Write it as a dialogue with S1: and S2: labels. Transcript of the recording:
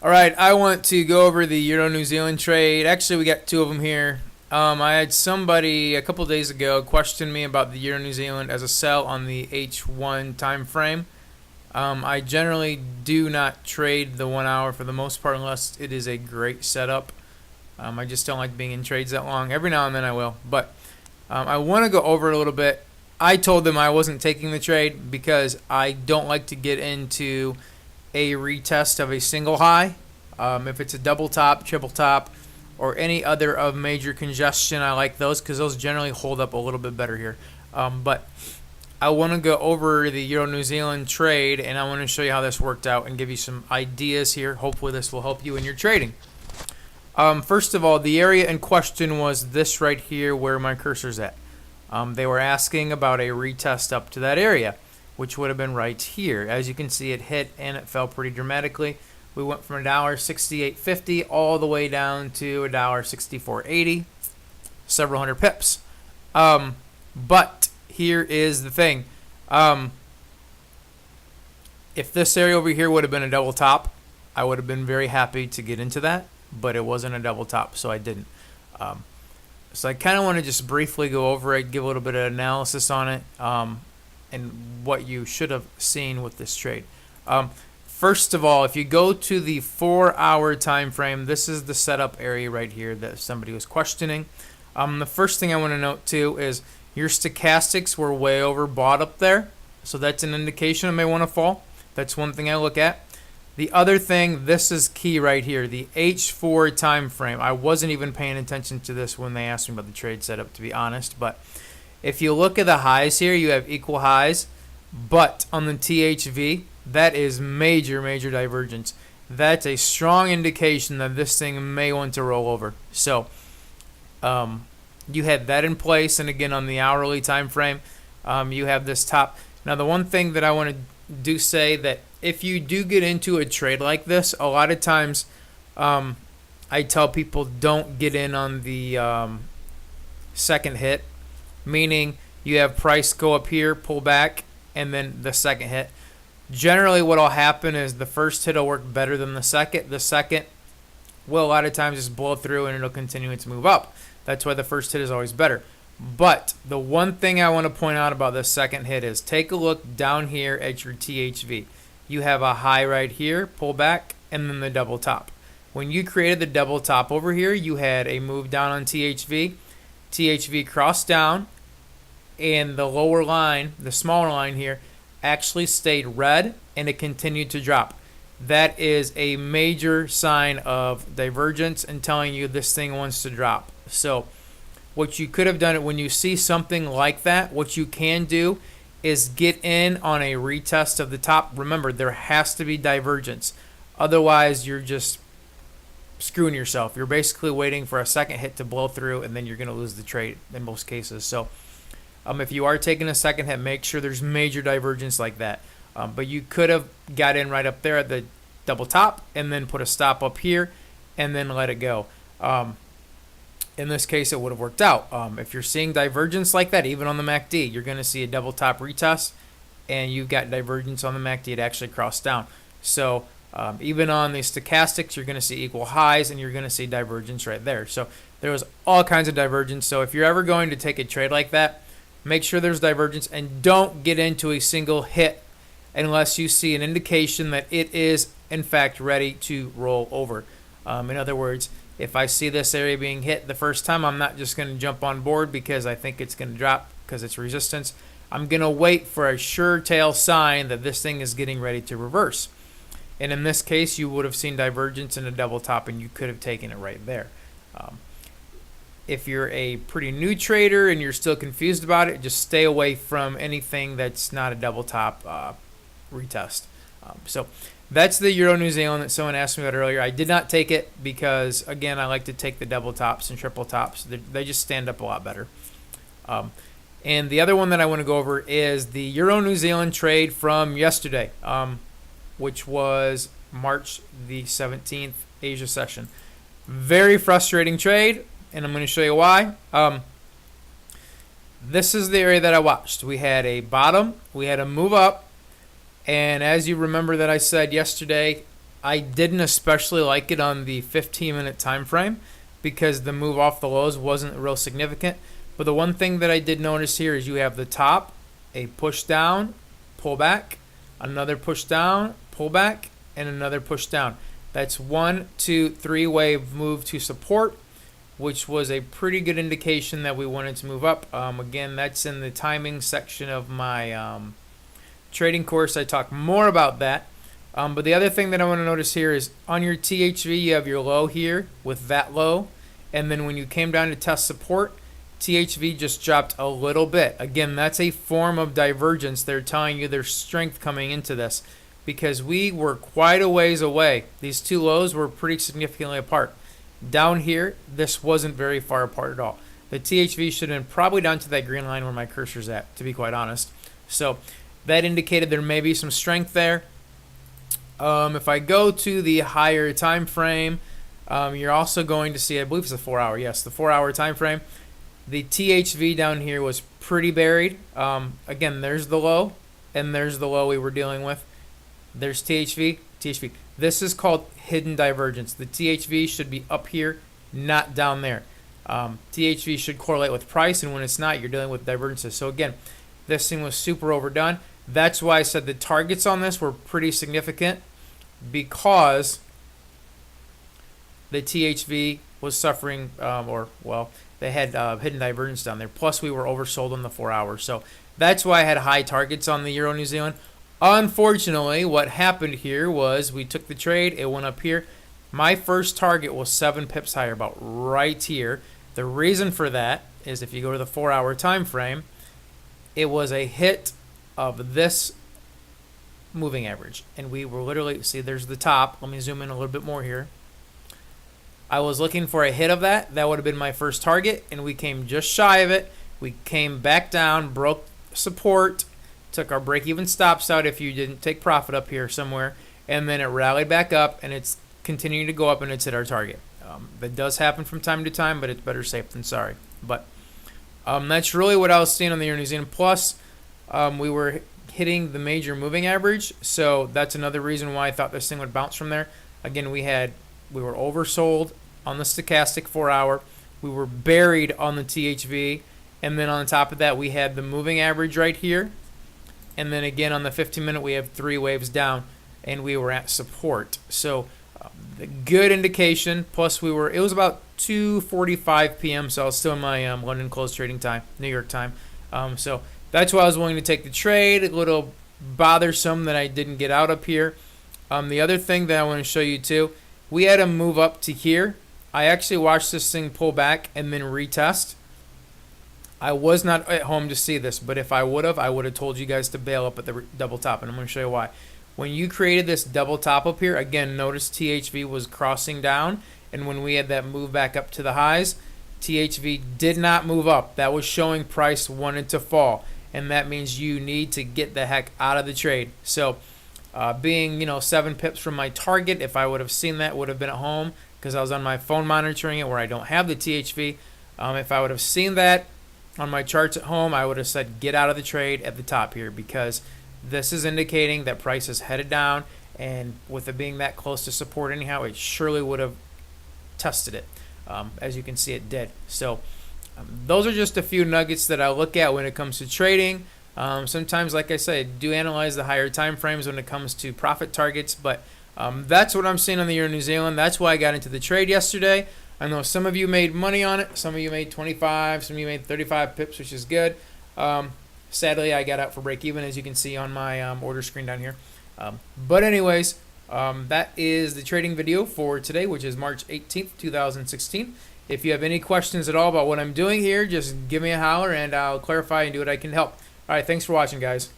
S1: All right, I want to go over the Euro New Zealand trade. Actually, we got two of them here. I had somebody a couple days ago question me about the Euro New Zealand as a sell on the H1 time frame. I generally do not trade the 1 hour for the most part unless it is a great setup. I just don't like being in trades that long. Every now and then I will, but I want to go over it a little bit. I told them I wasn't taking the trade because I don't like to get into a retest of a single high. If it's a double top, triple top, or any other of major congestion, I like those because those generally hold up a little bit better here. But I want to go over the Euro New Zealand trade, and I want to show you how this worked out and give you some ideas here. Hopefully this will help you in your trading. First of all, the area in question was this right here where my cursor's at. They were asking about a retest up to that area, which would have been right here. As you can see, it hit and it fell pretty dramatically. We went from $1.6850 all the way down to $1.6480, several hundred pips. But here is the thing. If this area over here would have been a double top, I would have been very happy to get into that, but it wasn't a double top, so I didn't. So I kind of want to just briefly go over it, give a little bit of analysis on it, and what you should have seen with this trade. First of all, if you go to the 4 hour time frame, this is the setup area right here that somebody was questioning. The first thing I want to note too is your stochastics were way overbought up there, so that's an indication it may want to fall. That's one thing I look at. The other thing, this is key right here, the H4 time frame. I wasn't even paying attention to this when they asked me about the trade setup, to be honest, but if you look at the highs here, you have equal highs, but on the THV, that is major divergence. That's a strong indication that this thing may want to roll over. So you had that in place, and again on the hourly time frame, you have this top. Now the one thing that I want to do say that if you do get into a trade like this, a lot of times I tell people don't get in on the second hit, meaning you have price go up here, pull back, and then the second hit. Generally what will happen is the first hit will work better than the second. The second will a lot of times just blow through and it'll continue to move up. That's why the first hit is always better. But the one thing I want to point out about this second hit is take a look down here at your THV. You have a high right here, pull back, and then the double top. When you created the double top over here, you had a move down on THV. THV crossed down, and the lower line, the smaller line here, actually stayed red, and it continued to drop. That is a major sign of divergence and telling you this thing wants to drop. So what you could have done when you see something like that, what you can do is get in on a retest of the top. Remember, there has to be divergence. Otherwise, you're just screwing yourself. You're basically waiting for a second hit to blow through, and then you're going to lose the trade in most cases. So if you are taking a second hit, make sure there's major divergence like that. But you could have got in right up there at the double top and then put a stop up here and then let it go. In this case, it would have worked out. If you're seeing divergence like that, even on the MACD, you're going to see a double top retest, and you've got divergence on the MACD. It actually crossed down. So even on the stochastics, you're going to see equal highs, and you're going to see divergence right there. So there was all kinds of divergence. So if you're ever going to take a trade like that, make sure there's divergence, and don't get into a single hit unless you see an indication that it is, in fact, ready to roll over. In other words, if I see this area being hit the first time, I'm not just going to jump on board because I think it's going to drop because it's resistance. I'm going to wait for a sure tail sign that this thing is getting ready to reverse. And in this case, you would have seen divergence in a double top, and you could have taken it right there. If you're a pretty new trader and you're still confused about it, just stay away from anything that's not a double top retest. So that's the Euro New Zealand that someone asked me about earlier. I did not take it because, again, I like to take the double tops and triple tops. They just stand up a lot better. And the other one that I want to go over is the Euro New Zealand trade from yesterday, which was March the 17th, Asia session. Very frustrating trade, and I'm going to show you why. This is the area that I watched. We had a bottom, we had a move up, and as you remember that I said yesterday, I didn't especially like it on the 15-minute time frame because the move off the lows wasn't real significant. But the one thing that I did notice here is you have the top, a push down, pull back, another push down, pull back, and another push down. That's 1, 2, 3 wave move to support, which was a pretty good indication that we wanted to move up. Again, that's in the timing section of my trading course. I talk more about that. But the other thing that I want to notice here is on your THV, you have your low here with that low. And then when you came down to test support, THV just dropped a little bit. Again, that's a form of divergence. They're telling you there's strength coming into this because we were quite a ways away. These two lows were pretty significantly apart. Down here, this wasn't very far apart at all. The THV should have been probably down to that green line where my cursor's at, to be quite honest. So that indicated there may be some strength there. If I go to the higher time frame, you're also going to see, I believe it's a 4 hour. Yes, the 4 hour time frame. The THV down here was pretty buried. Again, there's the low, and there's the low we were dealing with. There's THV, THV. This is called hidden divergence. The THV should be up here, not down there. THV should correlate with price, and when it's not, you're dealing with divergences. So again, this thing was super overdone. That's why I said the targets on this were pretty significant because the THV was suffering, they had hidden divergence down there. Plus, we were oversold on the 4 hours. So that's why I had high targets on the Euro New Zealand. Unfortunately, what happened here was we took the trade. It went up here. My first target was 7 pips higher, about right here. The reason for that is if you go to the 4 hour time frame, it was a hit of this moving average. And we were literally, see, there's the top. Let me zoom in a little bit more here. I was looking for a hit of that. That would have been my first target, and we came just shy of it. We came back down, broke support, took our break-even stops out if you didn't take profit up here somewhere, and then it rallied back up, and it's continuing to go up, and it's hit our target. That does happen from time to time, but it's better safe than sorry. But that's really what I was seeing on the Euro New Zealand. Plus, we were hitting the major moving average, so that's another reason why I thought this thing would bounce from there. Again, we were oversold on the stochastic 4 hour. We were buried on the THV. And then on top of that, we had the moving average right here. And then again, on the 15-minute, we have 3 waves down. And we were at support. So the good indication. Plus, it was about 2:45 p.m. So I was still in my London close trading time, New York time. So that's why I was willing to take the trade. A little bothersome that I didn't get out up here. The other thing that I want to show you too, we had a move up to here. I actually watched this thing pull back and then retest. I was not at home to see this, but if I would have told you guys to bail up at the double top, and I'm going to show you why. When you created this double top up here, again, notice THV was crossing down, and when we had that move back up to the highs, THV did not move up. That was showing price wanted to fall, and that means you need to get the heck out of the trade. So being 7 pips from my target, if I would have seen that, would have been at home because I was on my phone monitoring it where I don't have the THV. If I would have seen that on my charts at home, I would have said get out of the trade at the top here because this is indicating that price is headed down, and with it being that close to support anyhow, it surely would have tested it. As you can see, it did. So those are just a few nuggets that I look at when it comes to trading. Sometimes, like I said, do analyze the higher time frames when it comes to profit targets, but that's what I'm seeing on the Euro New Zealand. That's why I got into the trade yesterday. I know some of you made money on it. Some of you made 25. Some of you made 35 pips, which is good. Sadly, I got out for break even, as you can see on my order screen down here. But anyways, that is the trading video for today, which is March 18th, 2016. If you have any questions at all about what I'm doing here, just give me a holler and I'll clarify and do what I can help. All right, thanks for watching, guys.